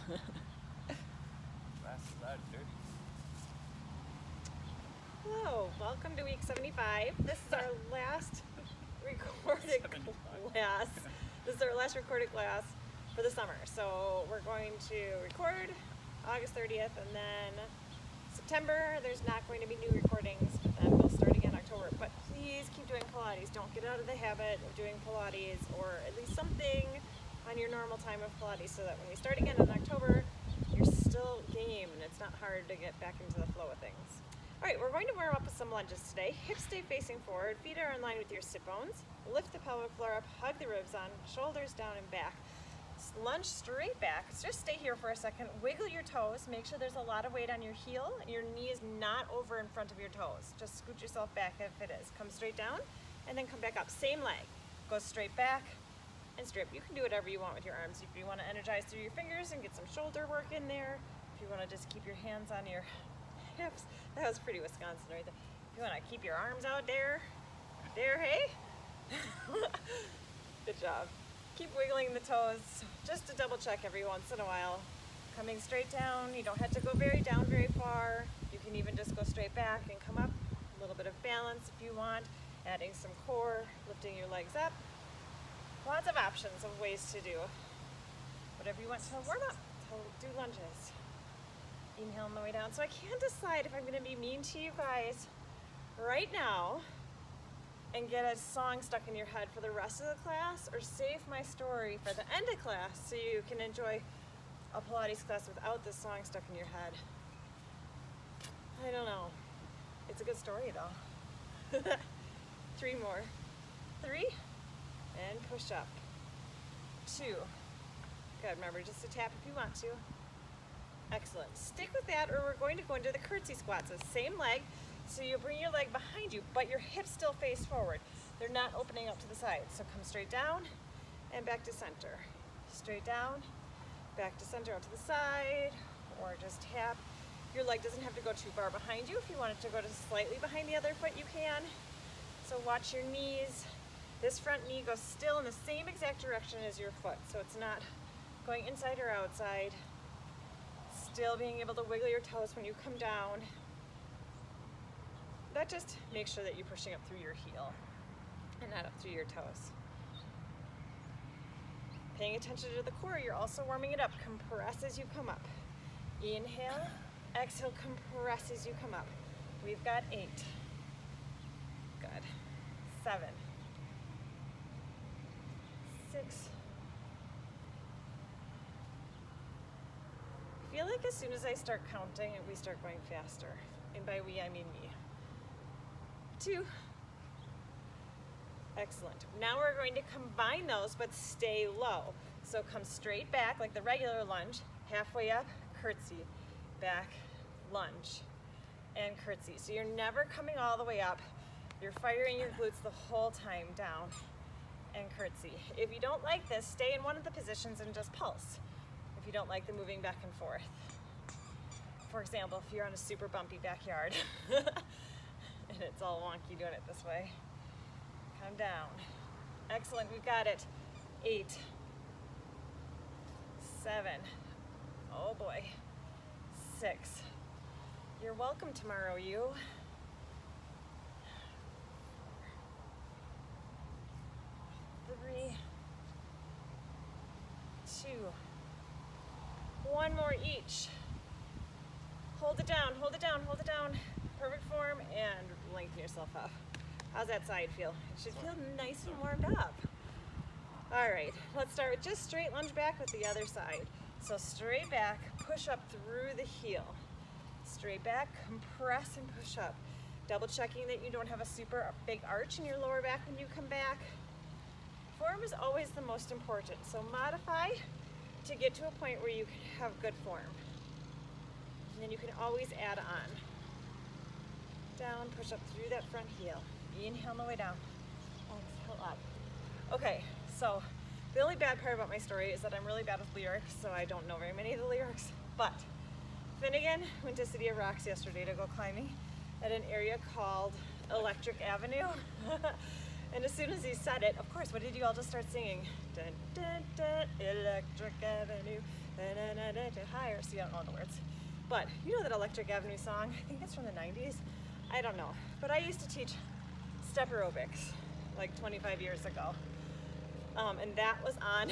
Glasses are dirty. Hello, welcome to week 75. This is our last recorded 75. class. This is our last recorded class for the summer. So we're going to record August 30th, and then September there's not going to be new recordings, but then we'll start again October. But please keep doing Pilates. Don't get out of the habit of doing Pilates, or at least something on your normal time of Pilates, so that when we start again in October, you're still game and it's not hard to get back into the flow of things. All right, we're going to warm up with some lunges today. Hips stay facing forward, feet are in line with your sit bones. Lift the pelvic floor up, hug the ribs on, shoulders down and back. Lunge straight back. Just stay here for a second. Wiggle your toes. Make sure there's a lot of weight on your heel and your knee is not over in front of your toes. Just scoot yourself back if it is. Come straight down and then come back up. Same leg. Go straight back and straight. You can do whatever you want with your arms. If you want to energize through your fingers and get some shoulder work in there. If you want to just keep your hands on your hips. That was pretty Wisconsin right there. If you want to keep your arms out there, hey? Good job. Keep wiggling the toes, just to double check every once in a while. Coming straight down, you don't have to go down very far. You can even just go straight back and come up. A little bit of balance if you want. Adding some core, lifting your legs up. Lots of options of ways to do whatever you want to warm up, to do lunges. Inhale on the way down. So I can't decide if I'm going to be mean to you guys right now and get a song stuck in your head for the rest of the class, or save my story for the end of class so you can enjoy a Pilates class without this song stuck in your head. I don't know. It's a good story though. 3 more. 3, and push up. 2. Good, remember just to tap if you want to. Excellent. Stick with that, or we're going to go into the curtsy squats. The same leg, so you bring your leg behind you, but your hips still face forward. They're not opening up to the side. So come straight down and back to center. Straight down, back to center, out to the side, or just tap. Your leg doesn't have to go too far behind you. If you want it to go just slightly behind the other foot, you can. So watch your knees. This front knee goes still in the same exact direction as your foot, so it's not going inside or outside. Still being able to wiggle your toes when you come down. That just makes sure that you're pushing up through your heel and not up through your toes. Paying attention to the core, you're also warming it up. Compress as you come up. Inhale, exhale, compress as you come up. We've got 8. Good. 7. 6. I feel like as soon as I start counting, we start going faster. And by we, I mean me. 2. Excellent. Now we're going to combine those, but stay low. So come straight back like the regular lunge, halfway up, curtsy, back, lunge, and curtsy. So you're never coming all the way up. You're firing your glutes the whole time down, and curtsy. If you don't like this, stay in one of the positions and just pulse. If you don't like the moving back and forth. For example, if you're on a super bumpy backyard and it's all wonky doing it this way. Come down. Excellent, we've got it. 8. 7. Oh boy. 6. You're welcome tomorrow, you. 3. 2. 1 more each. Hold it down, hold it down, hold it down. Perfect form, and lengthen yourself up. How's that side feel? It should feel nice and warmed up. All right, let's start with just straight lunge back with the other side. So straight back, push up through the heel. Straight back, compress and push up. Double checking that you don't have a super big arch in your lower back when you come back. Form is always the most important, so modify to get to a point where you can have good form. And then you can always add on. Down, push up through that front heel. Inhale on the way down. Exhale up. Okay, so the only bad part about my story is that I'm really bad with lyrics, so I don't know very many of the lyrics. But Finnegan went to City of Rocks yesterday to go climbing at an area called Electric Avenue. And as soon as he said it, of course, what did you all just start singing? Dun, dun, dun, Electric Avenue. higher. See, I don't know the words. But you know that Electric Avenue song? I think it's from the 90s. I don't know. But I used to teach step aerobics like 25 years ago. And that was on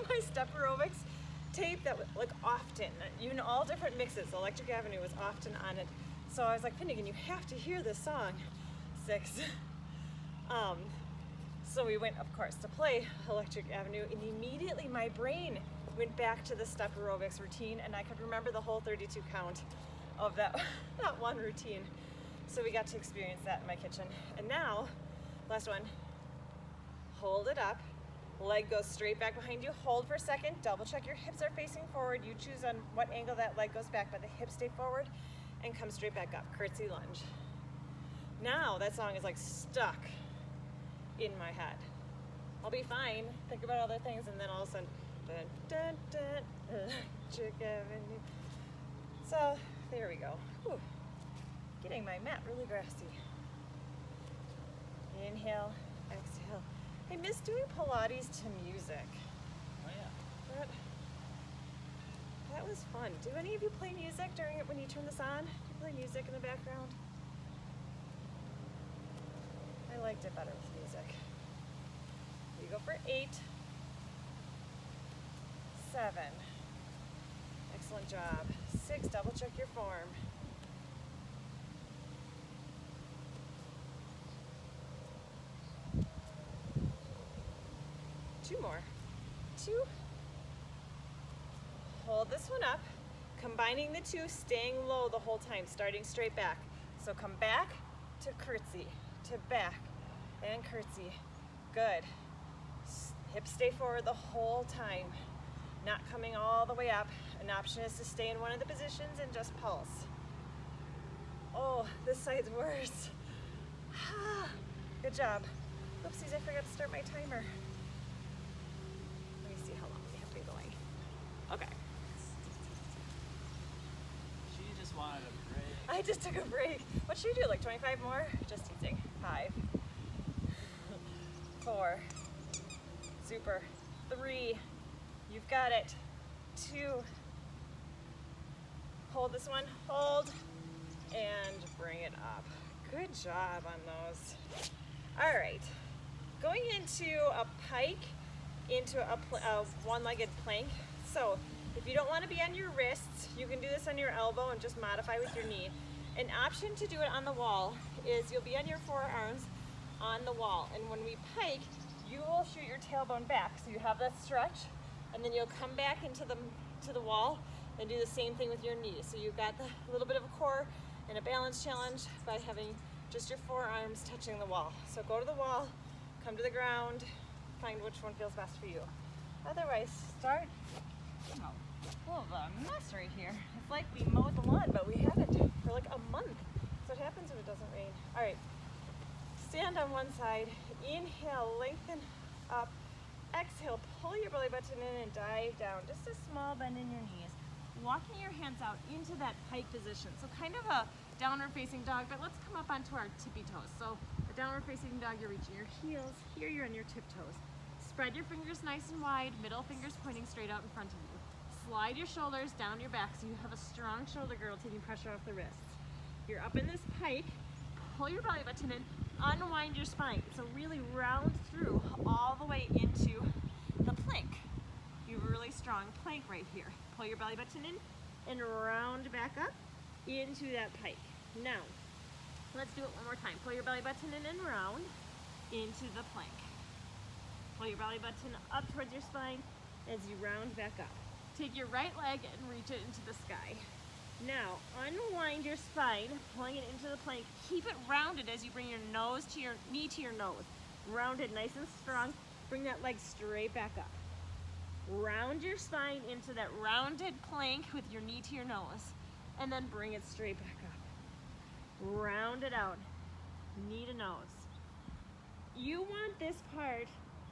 my step aerobics tape that was like often, you know, all different mixes. Electric Avenue was often on it. So I was like, Finnegan, you have to hear this song. 6. So we went, of course, to play Electric Avenue, and immediately my brain went back to the step aerobics routine, and I could remember the whole 32 count of that, that one routine. So we got to experience that in my kitchen. And now, last one, hold it up, leg goes straight back behind you, hold for a second, double check your hips are facing forward, you choose on what angle that leg goes back, but the hips stay forward, and come straight back up, Curtsy Lunge. Now that song is like stuck in my head. I'll be fine, think about other things, and then all of a sudden, dun, dun, dun, Electric Avenue. So there we go. Whew. Getting my mat really grassy. Inhale, exhale. I miss doing Pilates to music. Oh yeah. That was fun. Do any of you play music during it when you turn this on? Do you play music in the background? I liked it better with music. You go for 8, 7. Excellent job. 6, double check your form. 2 more. 2. Hold this one up, combining the 2, staying low the whole time, starting straight back. So come back to curtsy, to back, and curtsy. Good. Hips stay forward the whole time, not coming all the way up. An option is to stay in one of the positions and just pulse. Oh, this side's worse. Good job. Oopsies, I forgot to start my timer. Let me see how long we have been going. Okay. She just wanted a break. I just took a break. What should we do, like 25 more? Just teasing. 5. 4. Super. 3. You've got it. 2. Hold this one. Hold. And bring it up. Good job on those. All right. Going into a pike, into a one-legged plank. So if you don't want to be on your wrists, you can do this on your elbow and just modify with your knee. An option to do it on the wall is you'll be on your forearms on the wall. And when we pike, you will shoot your tailbone back. So you have that stretch, and then you'll come back into the wall and do the same thing with your knees. So you've got a little bit of a core and a balance challenge by having just your forearms touching the wall. So go to the wall, come to the ground, find which one feels best for you. Otherwise, start. Oh, a mess right here. It's like we mowed the lawn, but we haven't for like a month. That's what happens when it doesn't rain. All right, stand on one side. Inhale, lengthen up. Exhale, pull your belly button in and dive down. Just a small bend in your knees. Walking your hands out into that pike position. So kind of a downward facing dog, but let's come up onto our tippy toes. So a downward facing dog, you're reaching your heels. Here you're on your tiptoes. Spread your fingers nice and wide, middle fingers pointing straight out in front of you. Slide your shoulders down your back so you have a strong shoulder girdle taking pressure off the wrists. You're up in this pike, pull your belly button in, unwind your spine. So really round through all the way into the plank. You have a really strong plank right here. Pull your belly button in and round back up into that pike. Now, let's do it one more time. Pull your belly button in and round into the plank. Pull your belly button up towards your spine as you round back up. Take your right leg and reach it into the sky. Now, unwind your spine, pulling it into the plank. Keep it rounded as you bring your nose to your knee to your nose. Rounded, nice and strong. Bring that leg straight back up. Round your spine into that rounded plank with your knee to your nose, and then bring it straight back up. Round it out, knee to nose. You want this part,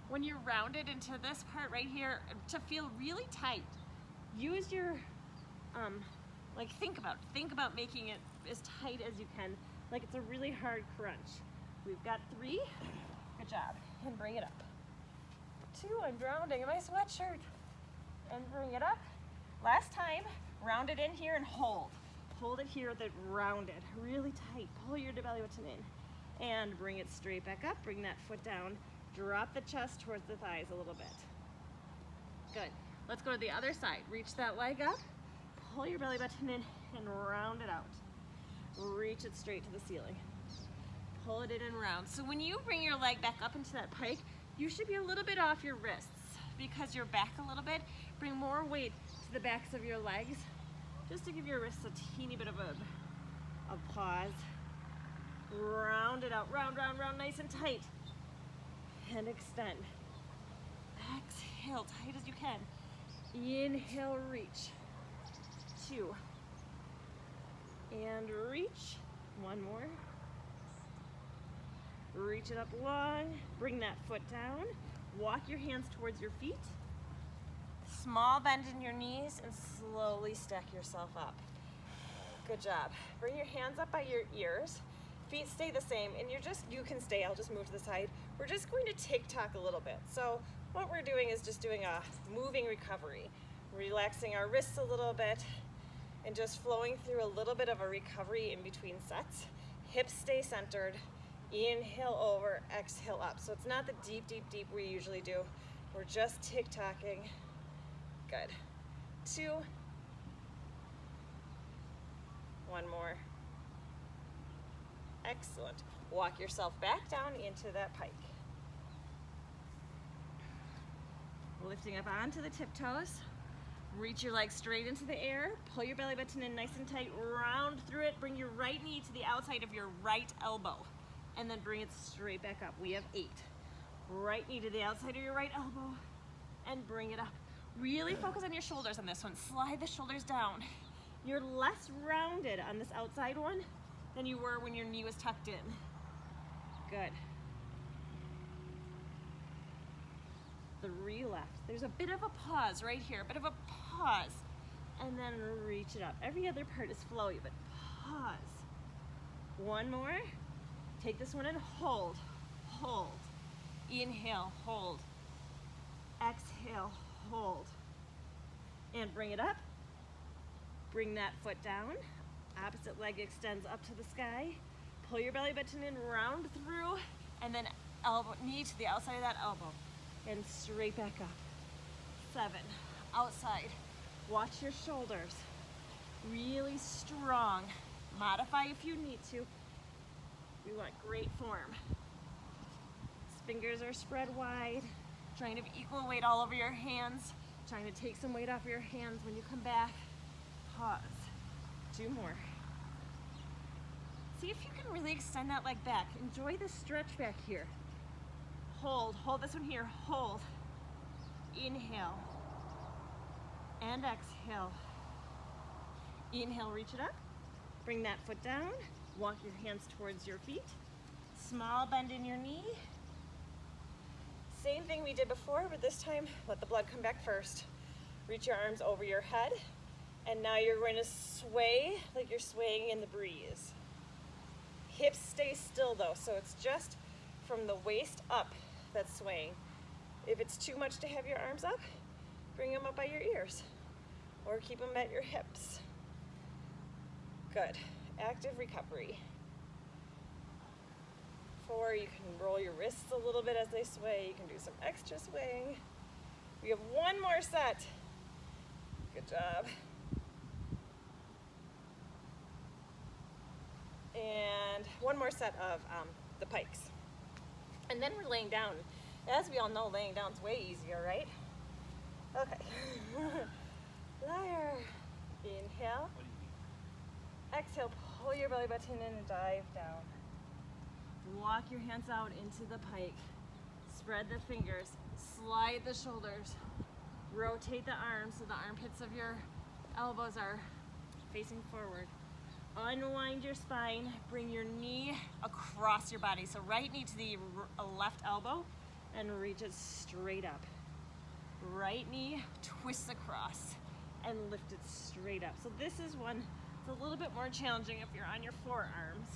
when you're rounded into this part right here, to feel really tight. Use your, think about making it as tight as you can, like it's a really hard crunch. We've got 3, good job, and bring it up. 2, I'm drowning in my sweatshirt. And bring it up. Last time, round it in here and hold. Hold it here, then round it, really tight. Pull your belly button in and bring it straight back up. Bring that foot down. Drop the chest towards the thighs a little bit. Good. Let's go to the other side. Reach that leg up, pull your belly button in and round it out. Reach it straight to the ceiling. Pull it in and round. So when you bring your leg back up into that pike, you should be a little bit off your wrists because you're back a little bit. Bring more weight to the backs of your legs just to give your wrists a teeny bit of a pause. Round it out, round, round, round, nice and tight. And extend. Exhale, tight as you can. Inhale, reach. 2. And reach. 1 more. Reach it up long. Bring that foot down. Walk your hands towards your feet. Small bend in your knees and slowly stack yourself up. Good job. Bring your hands up by your ears. Feet stay the same, and you can stay. I'll just move to the side. We're just going to tick-tock a little bit. So what we're doing is just doing a moving recovery, relaxing our wrists a little bit and just flowing through a little bit of a recovery in between sets. Hips stay centered. Inhale over, exhale up. So it's not the deep, deep, deep we usually do. We're just tick-tocking. Good. 2. 1 more. Excellent. Walk yourself back down into that pike. Lifting up onto the tiptoes. Reach your legs straight into the air. Pull your belly button in nice and tight. Round through it. Bring your right knee to the outside of your right elbow. And then bring it straight back up. We have 8. Right knee to the outside of your right elbow. And bring it up. Really focus on your shoulders on this one. Slide the shoulders down. You're less rounded on this outside one than you were when your knee was tucked in. Good. 3 left. There's a bit of a pause right here, a bit of a pause. And then reach it up. Every other part is flowy, but pause. 1 more. Take this one and hold. Hold. Inhale, hold. Exhale, hold. And bring it up. Bring that foot down. Opposite leg extends up to the sky. Pull your belly button in, round through, and then elbow, knee to the outside of that elbow. And straight back up. 7. Outside. Watch your shoulders. Really strong. Modify if you need to. We want great form. Fingers are spread wide. Trying to be equal weight all over your hands. Trying to take some weight off your hands when you come back. Pause. 2 more. See if you can really extend that leg back. Enjoy the stretch back here. Hold. Hold this one here. Hold. Inhale. And exhale. Inhale, reach it up. Bring that foot down. Walk your hands towards your feet. Small bend in your knee. Same thing we did before, but this time let the blood come back first. Reach your arms over your head. And now you're going to sway like you're swaying in the breeze. Hips stay still though, so it's just from the waist up that's swaying. If it's too much to have your arms up, bring them up by your ears or keep them at your hips. Good. Active recovery. 4, you can roll your wrists a little bit as they sway. You can do some extra swaying. We have 1 more set. Good job. And 1 more set of the pikes. And then we're laying down. As we all know, laying down is way easier, right? Okay. Liar. Inhale. Exhale, pull your belly button in and dive down. Walk your hands out into the pike. Spread the fingers. Slide the shoulders. Rotate the arms so the armpits of your elbows are facing forward. Unwind your spine. Bring your knee across your body. So right knee to the left elbow and reach it straight up. Right knee twists across and lift it straight up. So this is one that's a little bit more challenging if you're on your forearms.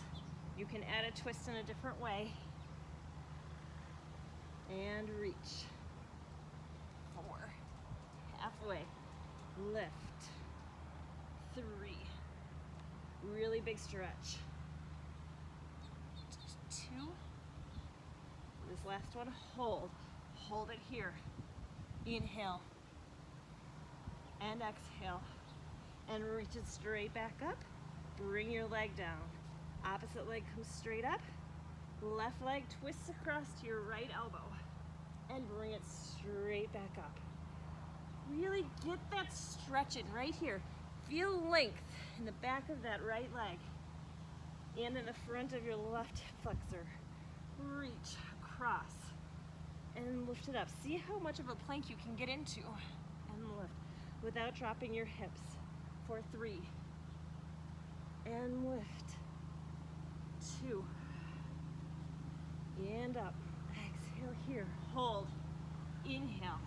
You can add a twist in a different way. And reach. 4. Halfway. Lift. big stretch. 2. This last one, hold. Hold it here. Inhale. And exhale. And reach it straight back up. Bring your leg down. Opposite leg comes straight up. Left leg twists across to your right elbow. And bring it straight back up. Really get that stretch in right here. Feel length in the back of that right leg and in the front of your left hip flexor. Reach across and lift it up. See how much of a plank you can get into and lift without dropping your hips. For 3. And lift. 2. And up. Exhale here. Hold. Inhale.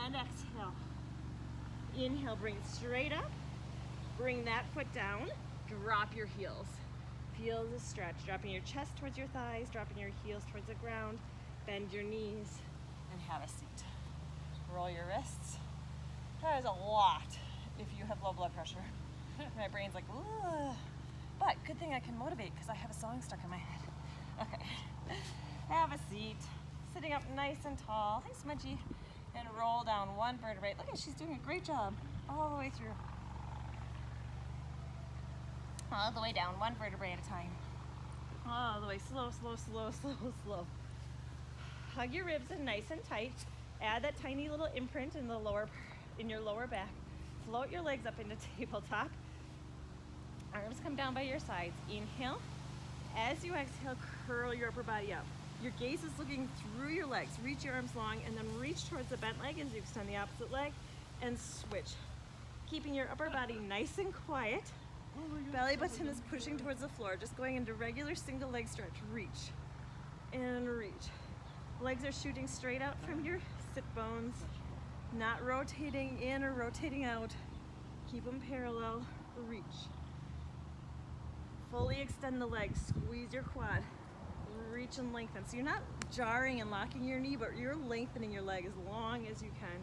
And exhale. Inhale, bring it straight up. Bring that foot down. Drop your heels. Feel the stretch. Dropping your chest towards your thighs, dropping your heels towards the ground. Bend your knees and have a seat. Roll your wrists. That is a lot if you have low blood pressure. My brain's like, ugh. But good thing I can motivate because I have a song stuck in my head. Okay. Have a seat. Sitting up nice and tall. Hey, Smudgy. And roll down one vertebrae. Look at, she's doing a great job all the way through. All the way down, one vertebrae at a time. All the way, slow, slow, slow, slow, slow. Hug your ribs in nice and tight. Add that tiny little imprint in your lower back. Float your legs up into tabletop. Arms come down by your sides. Inhale. As you exhale, curl your upper body up. Your gaze is looking through your legs. Reach your arms long and then reach towards the bent leg as you extend the opposite leg and switch. Keeping your upper body nice and quiet. Belly button is pushing towards the floor. Just going into regular single leg stretch. Reach and reach. Legs are shooting straight out from your sit bones. Not rotating in or rotating out. Keep them parallel. Reach. Fully extend the legs. Squeeze your quad. Reach and lengthen. So you're not jarring and locking your knee, but you're lengthening your leg as long as you can.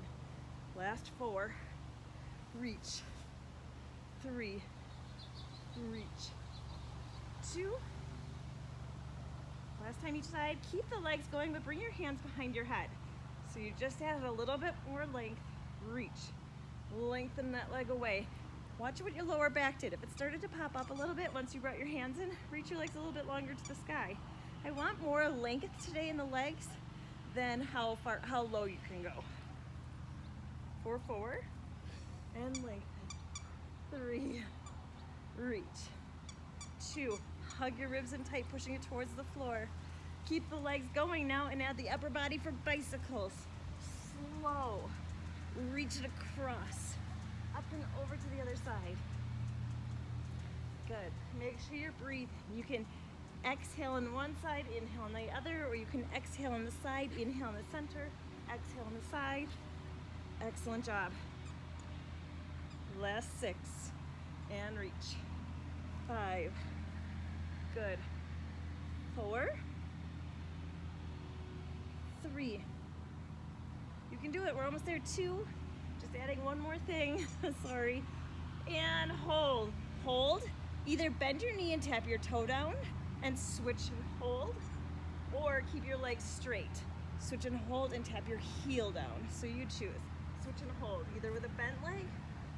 Last 4. Reach. 3. Reach. 2. Last time each side. Keep the legs going, but bring your hands behind your head. So you just added a little bit more length. Reach. Lengthen that leg away. Watch what your lower back did. If it started to pop up a little bit once you brought your hands in, reach your legs a little bit longer to the sky. I want more length today in the legs than how low you can go. 4, 4, and lengthen. 3, reach. 2, hug your ribs in tight, pushing it towards the floor. Keep the legs going now and add the upper body for bicycles. Slow. Reach it across. Up and over to the other side. Good. Make sure you're breathing. You can exhale on one side, inhale on the other, or you can exhale on the side, inhale on the center, exhale on the side. Excellent job. Last 6. And reach. 5. Good. 4. 3. You can do it. We're almost there. 2. Just adding one more thing. Sorry. And hold. Hold. Either bend your knee and tap your toe down and switch and hold, or keep your legs straight. Switch and hold and tap your heel down. So you choose. Switch and hold, either with a bent leg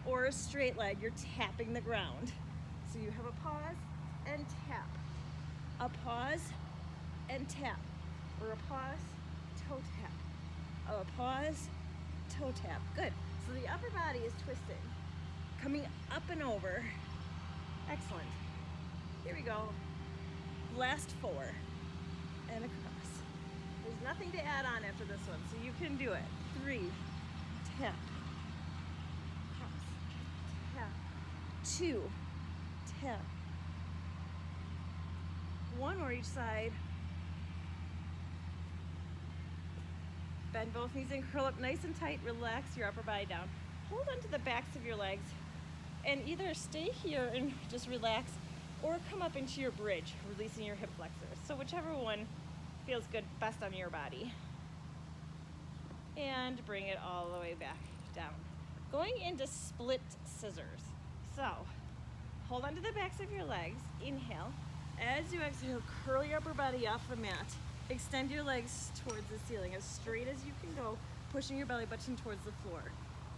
or a straight leg. You're tapping the ground. So you have a pause and tap. A pause and tap. Or a pause, toe tap. A pause, toe tap. Good. So the upper body is twisting, coming up and over. Excellent. Here we go. Last 4. And across. There's nothing to add on after this one, so you can do it. 3. Tap. Cross. Tap. 2. Tap. 1 more each side. Bend both knees and curl up nice and tight. Relax your upper body down. Hold onto the backs of your legs and either stay here and just relax or come up into your bridge, releasing your hip flexors. So whichever one feels good best on your body. And bring it all the way back down. Going into split scissors. So hold onto the backs of your legs, inhale. As you exhale, curl your upper body off the mat. Extend your legs towards the ceiling as straight as you can go, pushing your belly button towards the floor.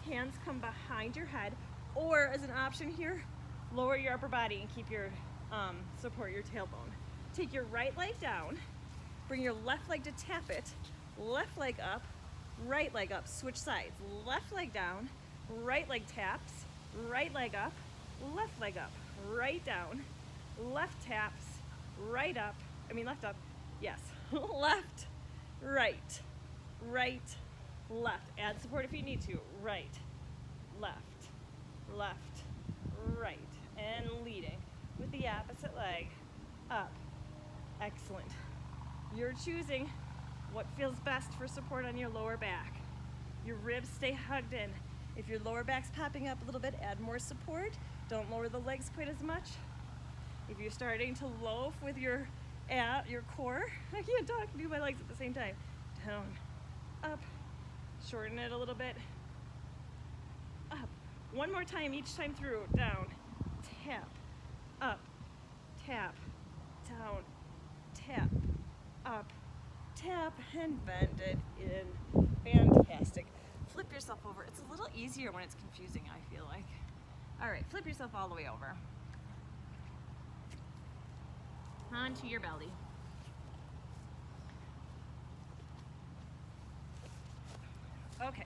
Hands come behind your head, or as an option here, lower your upper body and keep your, support your tailbone. Take your right leg down, bring your left leg to tap it, left leg up, right leg up, switch sides. Left leg down, right leg taps, right leg up, left leg up, right down, left taps, left up, yes, left, right, left. Add support if you need to. Right, left, right, and leading with the opposite leg, up. Excellent. You're choosing what feels best for support on your lower back. Your ribs stay hugged in. If your lower back's popping up a little bit, add more support. Don't lower the legs quite as much. If you're starting to loaf with your core, I can't talk and do my legs at the same time. Down, up, shorten it a little bit, up. One more time each time through. Down, tap, up, tap, down, tap, up, tap, and bend it in. Fantastic. Flip yourself over. It's a little easier when it's confusing, I feel like. All right, flip yourself all the way over. Onto your belly. Okay,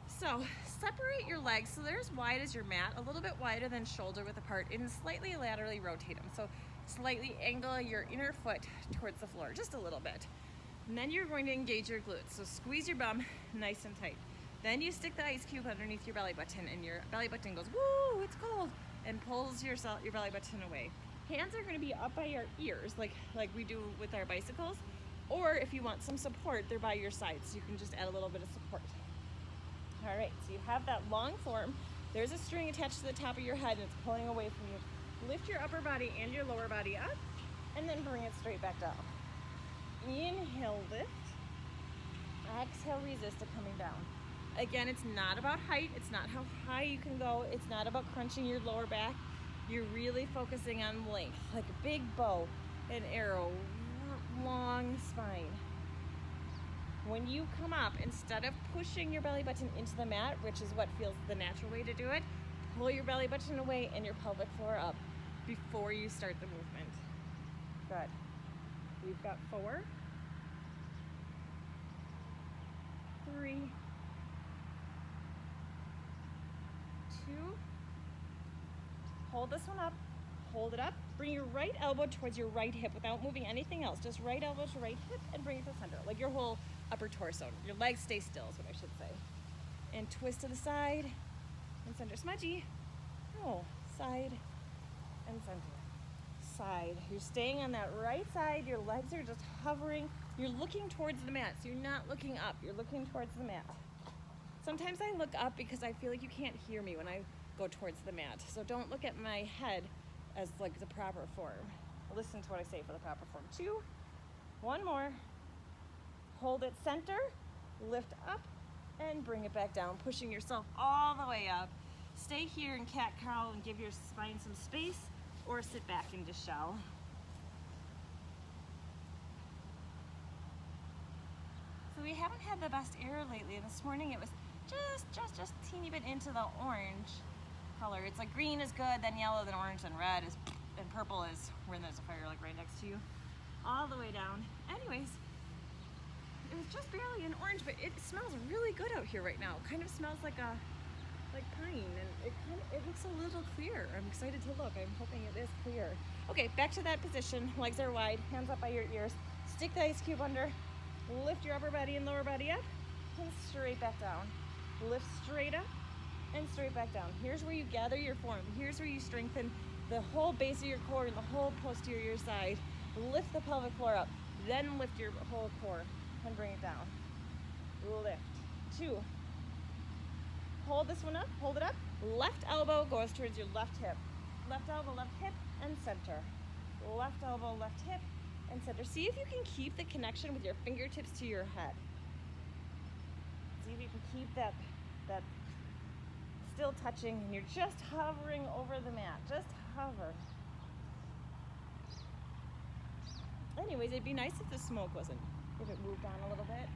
so separate your legs so they're as wide as your mat, a little bit wider than shoulder width apart, and slightly laterally rotate them. So slightly angle your inner foot towards the floor, just a little bit. And then you're going to engage your glutes. So squeeze your bum nice and tight. Then you stick the ice cube underneath your belly button, and your belly button goes, woo, it's cold, and pulls your belly button away. Hands are going to be up by your ears, like we do with our bicycles. Or if you want some support, they're by your sides. So you can just add a little bit of support. All right, so you have that long form. There's a string attached to the top of your head, and it's pulling away from you. Lift your upper body and your lower body up, and then bring it straight back down. Inhale, lift. Exhale, resist to coming down. Again, it's not about height. It's not how high you can go. It's not about crunching your lower back. You're really focusing on length, like a big bow, an arrow, long spine. When you come up, instead of pushing your belly button into the mat, which is what feels the natural way to do it, pull your belly button away and your pelvic floor up before you start the movement. Good. We've got 4, 3, 2, hold this one up, hold it up, bring your right elbow towards your right hip without moving anything else, just right elbow to right hip and bring it to center, like your whole upper torso. Your legs stay still is what I should say. And twist to the side and center. Smudgy. No, side and center. Side. You're staying on that right side, your legs are just hovering. You're looking towards the mat, so you're not looking up, you're looking towards the mat. Sometimes I look up because I feel like you can't hear me when I go towards the mat. So don't look at my head as like the proper form. Listen to what I say for the proper form. 2, 1 more. Hold it center, lift up, and bring it back down, pushing yourself all the way up. Stay here in cat-cow and give your spine some space, or sit back into shell. So we haven't had the best air lately, and this morning it was just a teeny bit into the orange color. It's like green is good, then yellow, then orange, then red is, and purple is when there's a fire like right next to you. All the way down. Anyways, it was just barely an orange, but it smells really good out here right now. It kind of smells like pine, and it looks a little clear. I'm excited to look. I'm hoping it is clear. Okay, back to that position. Legs are wide, hands up by your ears. Stick the ice cube under. Lift your upper body and lower body up, and straight back down. Lift straight up and straight back down. Here's where you gather your form. Here's where you strengthen the whole base of your core and the whole posterior side. Lift the pelvic floor up, then lift your whole core and bring it down. Lift. 2. Hold this one up, hold it up. Left elbow goes towards your left hip. Left elbow, left hip, and center. Left elbow, left hip, and center. See if you can keep the connection with your fingertips to your head. See if you can keep that still touching and you're just hovering over the mat. Just hover. Anyways, it'd be nice if the smoke wasn't, if it moved on a little bit.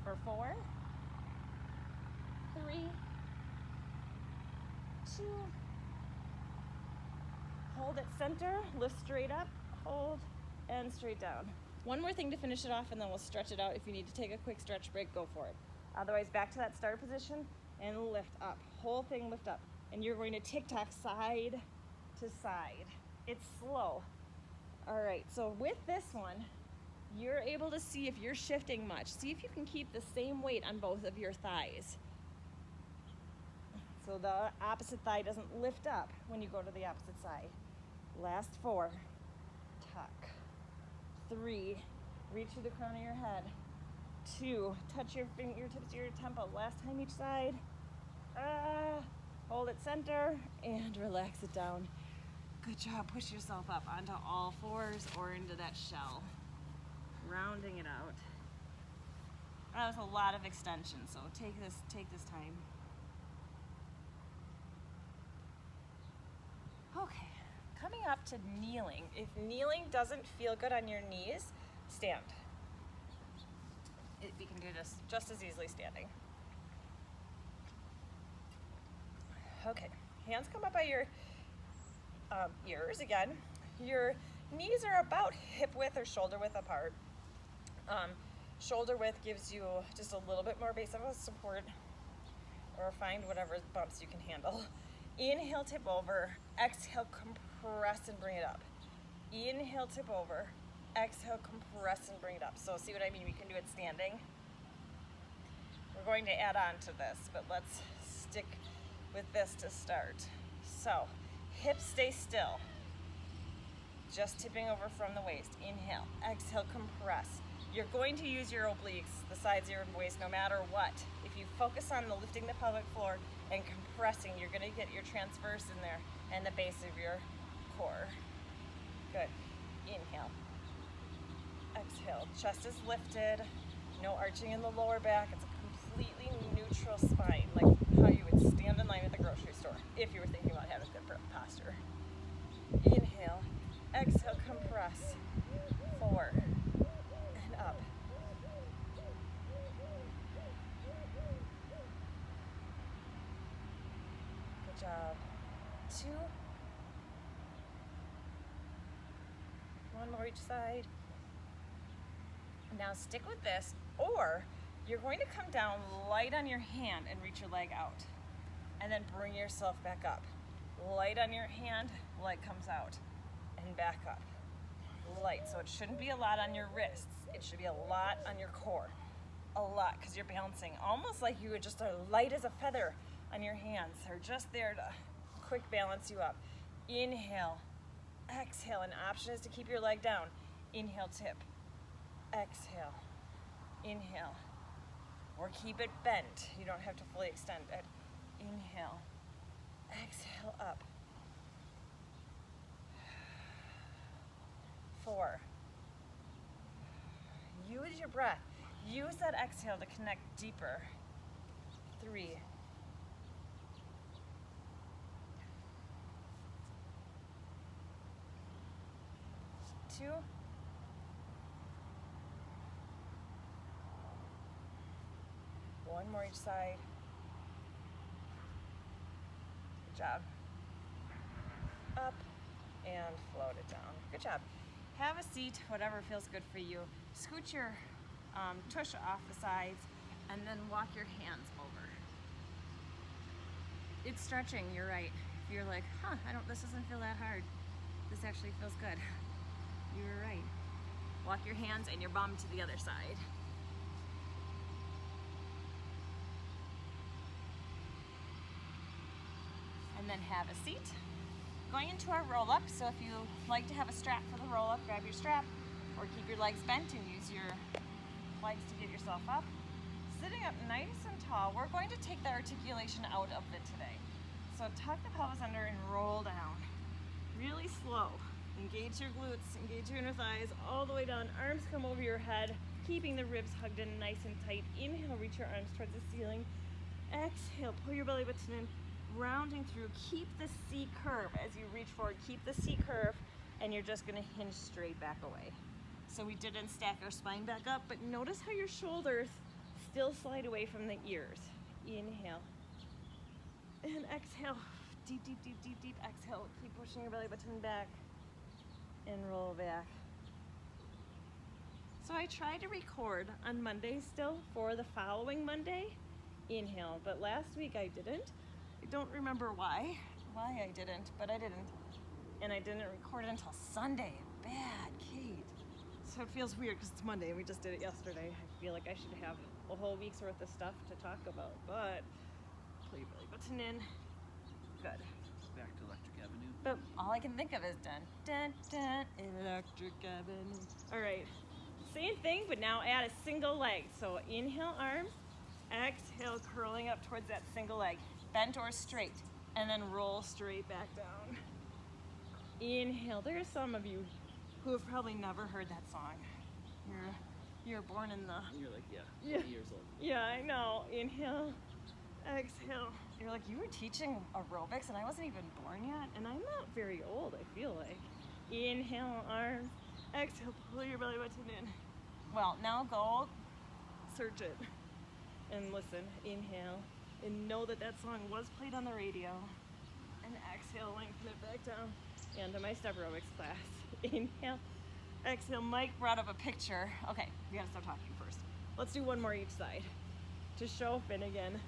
For 4, 3, 2, hold at center, lift straight up, hold, and straight down. One more thing to finish it off, and then we'll stretch it out. If you need to take a quick stretch break, go for it. Otherwise, back to that start position and lift up. Whole thing lift up. And you're going to tick-tock side to side. It's slow. All right, so with this one, you're able to see if you're shifting much. See if you can keep the same weight on both of your thighs. So the opposite thigh doesn't lift up when you go to the opposite side. Last 4, tuck. 3, reach to the crown of your head. 2, touch your fingertips to your temple. Last time each side. Hold it center and relax it down. Good job. Push yourself up onto all 4s or into that shell. Rounding it out. That was a lot of extension, so take this time. Okay, coming up to kneeling. If kneeling doesn't feel good on your knees, stand. We can do this just as easily standing. Okay, hands come up by your ears again. Your knees are about hip width or shoulder width apart. Shoulder width gives you just a little bit more base of support, or find whatever bumps you can handle. Inhale, tip over. Exhale, compress and bring it up. Inhale, tip over. Exhale, compress and bring it up. So see what I mean? We can do it standing. We're going to add on to this, but let's stick with this to start. So hips stay still. Just tipping over from the waist. Inhale, exhale, compress. You're going to use your obliques, the sides of your waist, no matter what. If you focus on the lifting the pelvic floor and compressing, you're gonna get your transverse in there and the base of your core. Good. Inhale. Exhale. Chest is lifted. No arching in the lower back. It's a completely neutral spine, like how you would stand in line at the grocery store if you were thinking about having good posture. Inhale. Exhale, compress. 4. And up. Good job. 2. 1 more each side. Now stick with this, or you're going to come down light on your hand and reach your leg out. And then bring yourself back up. Light on your hand, leg comes out. And back up. Light, so it shouldn't be a lot on your wrists. It should be a lot on your core. A lot, because you're balancing almost like you would just are light as a feather on your hands. They're just there to quick balance you up. Inhale, exhale. An option is to keep your leg down. Inhale, tip. Exhale, inhale. Or keep it bent. You don't have to fully extend it. Inhale, exhale, up. 4. Use your breath. Use that exhale to connect deeper. 3. 2. 1 more each side. Good job. Up and float it down. Good job. Have a seat, whatever feels good for you. Scoot your tush off the sides and then walk your hands over. It's stretching, you're right. If you're like, this doesn't feel that hard. This actually feels good. You were right. Walk your hands and your bum to the other side. And then have a seat. Going into our roll-up, so if you like to have a strap for the roll-up, grab your strap, or keep your legs bent and use your legs to get yourself up. Sitting up nice and tall, we're going to take the articulation out of it today. So tuck the pelvis under and roll down. Really slow. Engage your glutes, engage your inner thighs, all the way down. Arms come over your head, keeping the ribs hugged in nice and tight. Inhale, reach your arms towards the ceiling. Exhale, pull your belly button in, rounding through. Keep the C curve as you reach forward. Keep the C curve, and you're just gonna hinge straight back away. So we didn't stack our spine back up, but notice how your shoulders still slide away from the ears. Inhale. And exhale. Deep, deep, deep, deep, deep exhale. Keep pushing your belly button back and roll back. So I tried to record on Monday still for the following Monday. Inhale, but last week I didn't. I don't remember why I didn't, but I didn't. And I didn't record it until Sunday. Bad, Kate. So it feels weird because it's Monday and we just did it yesterday. I feel like I should have a whole week's worth of stuff to talk about, but pull your belly button in. Good. Back to Electric Avenue. But all I can think of is dun, dun, dun, Electric Avenue. All right, same thing, but now add a single leg. So inhale, arms, exhale, curling up towards that single leg. Bent or straight, and then roll straight back down. Inhale. There's some of you who have probably never heard that song. You're born in the... You're like, 20 years old. Yeah, I know. Inhale, exhale. You're like, you were teaching aerobics and I wasn't even born yet? And I'm not very old, I feel like. Inhale, arms. Exhale, pull your belly button in. Well, now go search it and listen. Inhale. And know that that song was played on the radio. And exhale, lengthen it back down. And to my step aerobics class. Inhale, exhale. Mike brought up a picture. Okay, we gotta stop talking first. Let's do one more each side to show Finnegan.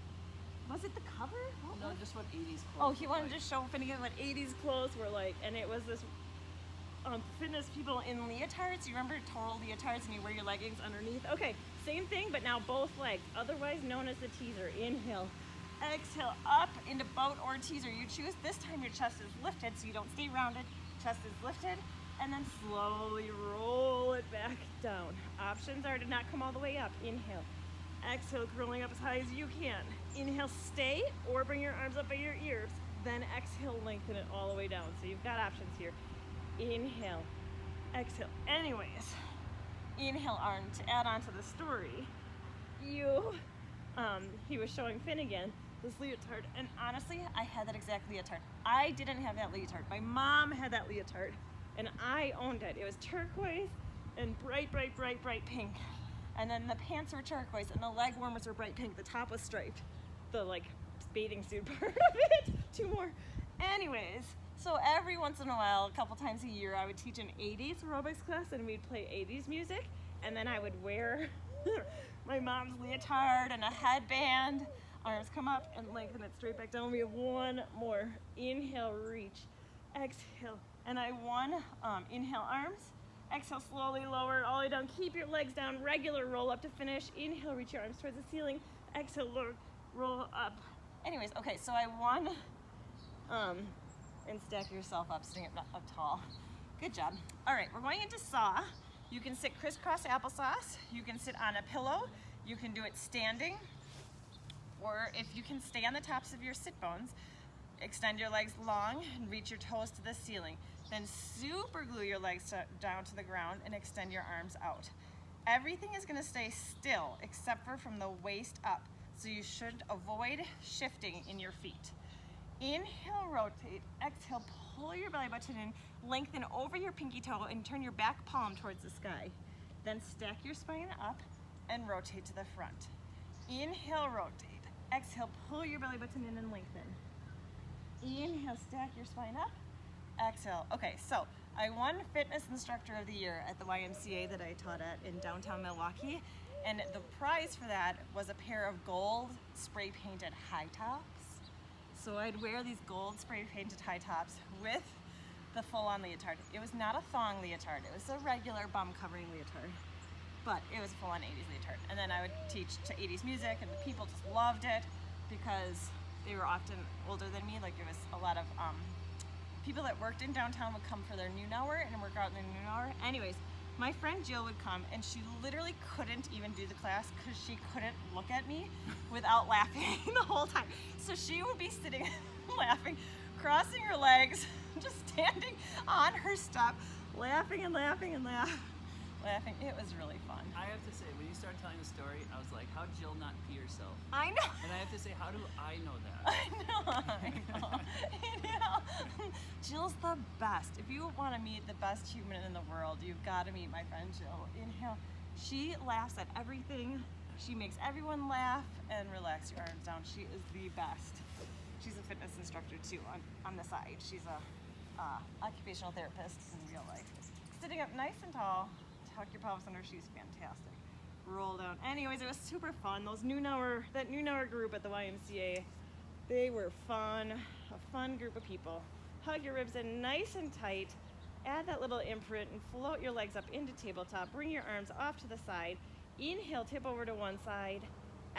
Was it the cover? No, just what 80s clothes. Oh, he wanted like. to show Finnegan what 80s clothes were like, and it was this fitness people in leotards. You remember total leotards and you wear your leggings underneath? Okay, same thing, but now both legs, otherwise known as the teaser. Inhale, exhale, up into boat or teaser. You choose. This time your chest is lifted, so you don't stay rounded. Chest is lifted, and then slowly roll it back down. Options are to not come all the way up. Inhale. Exhale, curling up as high as you can. Inhale, stay, or bring your arms up by your ears. Then exhale, lengthen it all the way down. So you've got options here. Inhale, exhale. Anyways, inhale, arm to add on to the story. He was showing Finnegan this leotard, and honestly, I had that exact leotard. I didn't have that leotard. My mom had that leotard, and I owned it. It was turquoise and bright, bright, bright, bright pink. And then the pants were turquoise and the leg warmers were bright pink. The top was striped. The like bathing suit part of it. Two more. Anyways, so every once in a while, a couple times a year, I would teach an 80s aerobics class and we'd play 80s music. And then I would wear my mom's leotard and a headband. Arms come up and lengthen it straight back down. We have one more. Inhale, reach. Exhale. And I inhale, arms. Exhale, slowly lower it all the way down. Keep your legs down. Regular roll up to finish. Inhale, reach your arms towards the ceiling. Exhale, lower, roll up. Anyways, okay, so I won. And stack yourself up, stand up tall. Good job. All right, we're going into saw. You can sit crisscross applesauce. You can sit on a pillow. You can do it standing. Or if you can stay on the tops of your sit bones, extend your legs long and reach your toes to the ceiling. Then super glue your legs down to the ground and extend your arms out. Everything is gonna stay still except for from the waist up. So you should avoid shifting in your feet. Inhale, rotate. Exhale, pull your belly button in, lengthen over your pinky toe and turn your back palm towards the sky. Then stack your spine up and rotate to the front. Inhale, rotate. Exhale, pull your belly button in and lengthen. Inhale, stack your spine up. Exhale. Okay, so I won Fitness Instructor of the Year at the YMCA that I taught at in downtown Milwaukee, and the prize for that was a pair of gold spray painted high tops. So I'd wear these gold spray painted high tops with the full-on leotard. It was not a thong leotard, it was a regular bum covering leotard, but it was a full-on 80s leotard. And then I would teach to 80s music, and the people just loved it because they were often older than me. Like, it was a lot of people that worked in downtown would come for their noon hour and work out in their noon hour. Anyways, my friend Jill would come and she literally couldn't even do the class because she couldn't look at me without laughing the whole time. So she would be sitting laughing, crossing her legs, just standing on her step, laughing and laughing and laughing. laughing. It was really fun. I have to say, when you started telling the story, I was like, how'd Jill not pee herself? I know. And I have to say, how do I know that? I know. Jill's the best. If you want to meet the best human in the world, you've got to meet my friend Jill. Inhale. She laughs at everything. She makes everyone laugh, and relax your arms down. She is the best. She's a fitness instructor too on the side. She's a occupational therapist in real life. Sitting up nice and tall, tuck your pelvis under. She's fantastic. Roll down. Anyways, it was super fun. That noon hour group at the YMCA, they were fun. A fun group of people. Hug your ribs in nice and tight. Add that little imprint and float your legs up into tabletop. Bring your arms off to the side. Inhale, tip over to one side.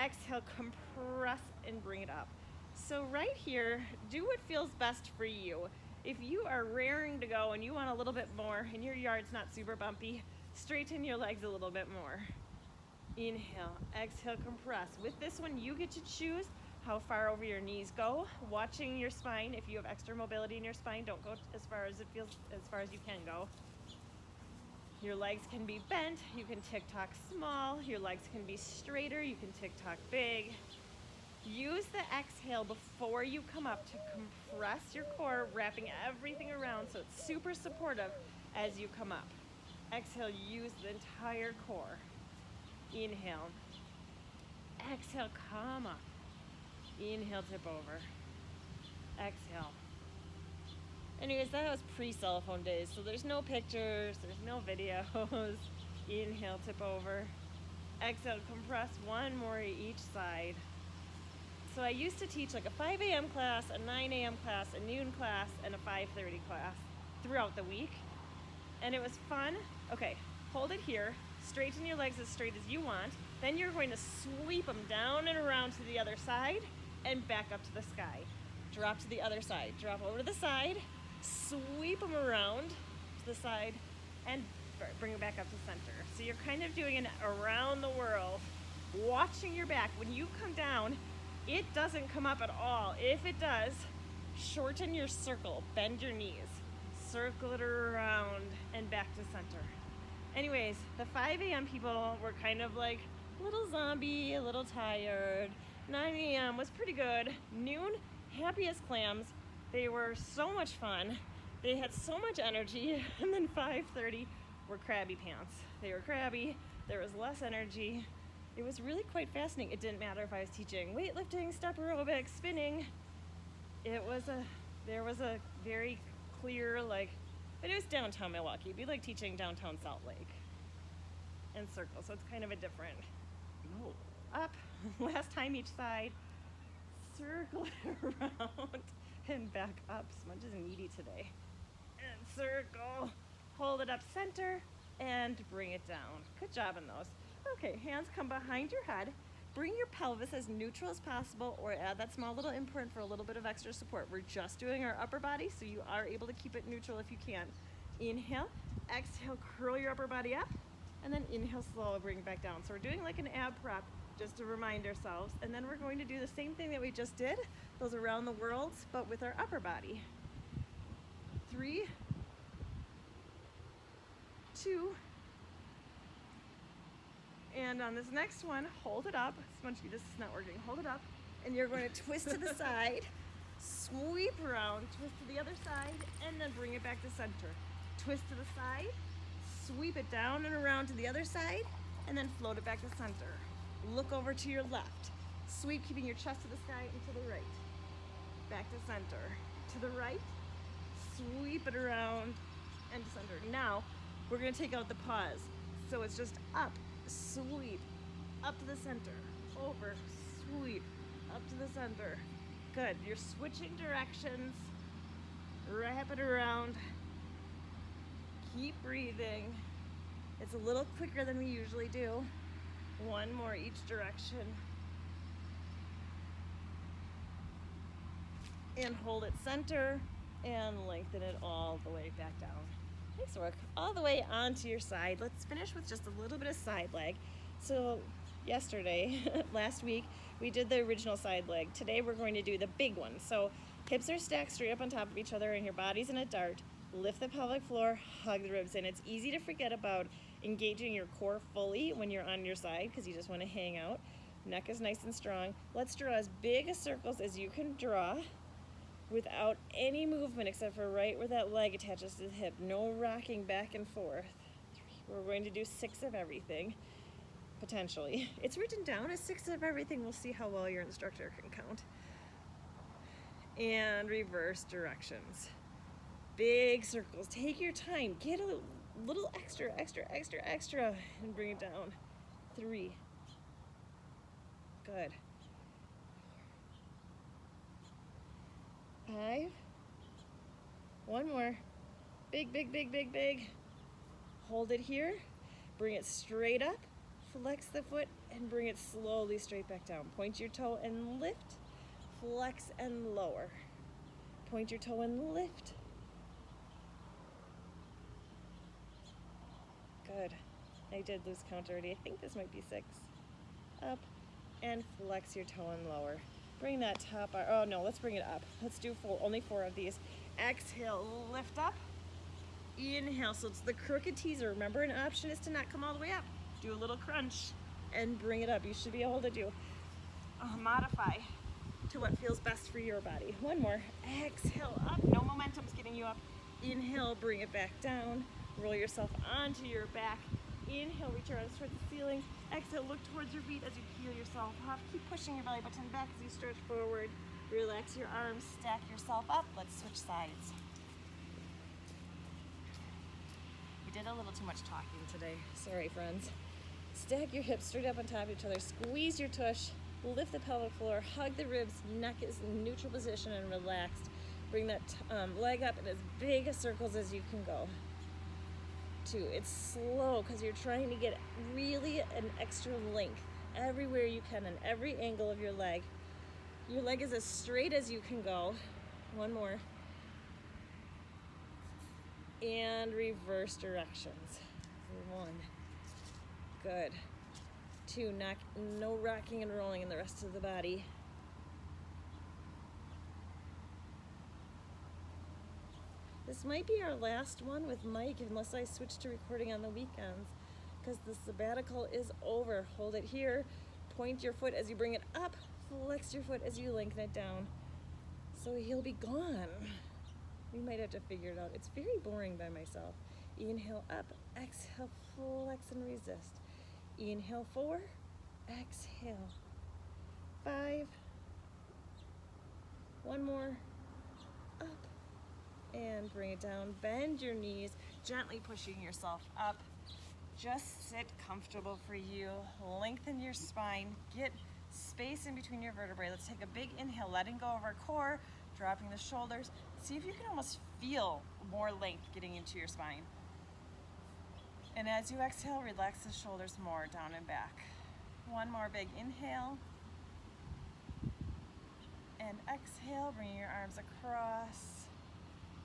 Exhale, compress and bring it up. So right here, do what feels best for you. If you are raring to go and you want a little bit more and your yard's not super bumpy, straighten your legs a little bit more. Inhale, exhale, compress. With this one, you get to choose how far over your knees go. Watching your spine. If you have extra mobility in your spine, don't go as far as you can go. Your legs can be bent, you can tick-tock small, your legs can be straighter, you can tick-tock big. Use the exhale before you come up to compress your core, wrapping everything around so it's super supportive as you come up. Exhale, use the entire core. Inhale. Exhale, come up. Inhale, tip over. Exhale. Anyways, that was pre-cell phone days, so there's no pictures, there's no videos. Inhale, tip over. Exhale, compress. One more each side. So I used to teach like a 5 a.m. class, a 9 a.m. class, a noon class, and a 5:30 class throughout the week. And it was fun. Okay, hold it here. Straighten your legs as straight as you want. Then you're going to sweep them down and around to the other side and back up to the sky. Drop to the other side. Drop over to the side. Sweep them around to the side and bring it back up to center. So you're kind of doing an around the world, watching your back. When you come down, it doesn't come up at all. If it does, shorten your circle, bend your knees, circle it around and back to center. Anyways, the 5 a.m. people were kind of like a little zombie, a little tired. 9 a.m. was pretty good. Noon, happy as clams. They were so much fun. They had so much energy. And then 5:30 were crabby pants. They were crabby. There was less energy. It was really quite fascinating. It didn't matter if I was teaching weightlifting, step aerobics, spinning. There was a very clear, but it was downtown Milwaukee. It'd be like teaching downtown Salt Lake and circle. So it's kind of a different. No. Up, last time each side. Circle it around and back up. Smudge is needy today. And circle. Hold it up center and bring it down. Good job on those. Okay, hands come behind your head. Bring your pelvis as neutral as possible, or add that small little imprint for a little bit of extra support. We're just doing our upper body, so you are able to keep it neutral if you can. Inhale, exhale, curl your upper body up, and then inhale, slowly bring it back down. So we're doing like an ab prep, just to remind ourselves, and then we're going to do the same thing that we just did, those around the worlds, but with our upper body. 3, 2, and on this next one, hold it up. Spongy, this is not working. Hold it up, and you're going to twist to the side, sweep around, twist to the other side, and then bring it back to center. Twist to the side, sweep it down and around to the other side, and then float it back to center. Look over to your left. Sweep, keeping your chest to the sky and to the right. Back to center. To the right, sweep it around and to center. Now, we're going to take out the pause. So it's just up, sweep, up to the center, over, sweep, up to the center. Good. You're switching directions. Wrap it around. Keep breathing. It's a little quicker than we usually do. One more each direction. And hold it center and lengthen it all the way back down. Nice work. All the way onto your side. Let's finish with just a little bit of side leg. So last week, we did the original side leg. Today we're going to do the big one. So hips are stacked straight up on top of each other and your body's in a dart. Lift the pelvic floor, hug the ribs in. It's easy to forget about engaging your core fully when you're on your side because you just want to hang out. Neck is nice and strong. Let's draw as big a circles as you can draw without any movement except for right where that leg attaches to the hip. No rocking back and forth. We're going to do 6 of everything, potentially. It's written down as 6 of everything. We'll see how well your instructor can count. And reverse directions. Big circles. Take your time. Get a little extra, and bring it down. 3. Good. 5. One more. Big. Hold it here. Bring it straight up. Flex the foot and bring it slowly straight back down. Point your toe and lift. Flex and lower. Point your toe and lift. Good. I did lose count already. I think this might be 6. Up and flex your toe and lower. Bring that top arm. Oh no, let's bring it up. Let's do only 4 of these. Exhale, lift up. Inhale, so it's the crooked teaser. Remember, an option is to not come all the way up. Do a little crunch and bring it up. You should be able to do modify to what feels best for your body. One more. Exhale up. No momentum's getting you up. Inhale, bring it back down. Roll yourself onto your back. Inhale, reach your arms towards the ceiling. Exhale, look towards your feet as you peel yourself up. Keep pushing your belly button back as you stretch forward. Relax your arms, stack yourself up. Let's switch sides. We did a little too much talking today. Sorry, friends. Stack your hips straight up on top of each other. Squeeze your tush. Lift the pelvic floor. Hug the ribs. Neck is in neutral position and relaxed. Bring that leg up in as big circles as you can go. 2. It's slow because you're trying to get really an extra length everywhere you can in every angle of your leg. Your leg is as straight as you can go. 1 more. And reverse directions. 1. Good. 2. No rocking and rolling in the rest of the body. This might be our last one with Mike unless I switch to recording on the weekends because the sabbatical is over. Hold it here. Point your foot as you bring it up. Flex your foot as you lengthen it down. So he'll be gone. We might have to figure it out. It's very boring by myself. Inhale up. Exhale, flex and resist. Inhale 4. Exhale 5. 1 more. Up. And bring it down. Bend your knees, gently pushing yourself up. Just sit comfortable for you. Lengthen your spine. Get space in between your vertebrae. Let's take a big inhale, letting go of our core, dropping the shoulders. See if you can almost feel more length getting into your spine. And as you exhale, relax the shoulders more down and back. 1 more big inhale. And exhale, bringing your arms across.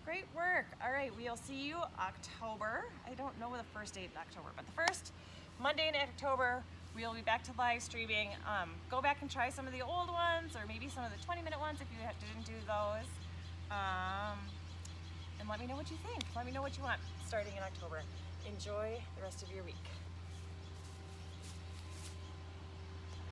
Great work. All right, we'll see you October. I don't know the first date in October, but the first Monday in October, we'll be back to live streaming. Go back and try some of the old ones or maybe some of the 20-minute ones if you didn't do those. And let me know what you think. Let me know what you want starting in October. Enjoy the rest of your week.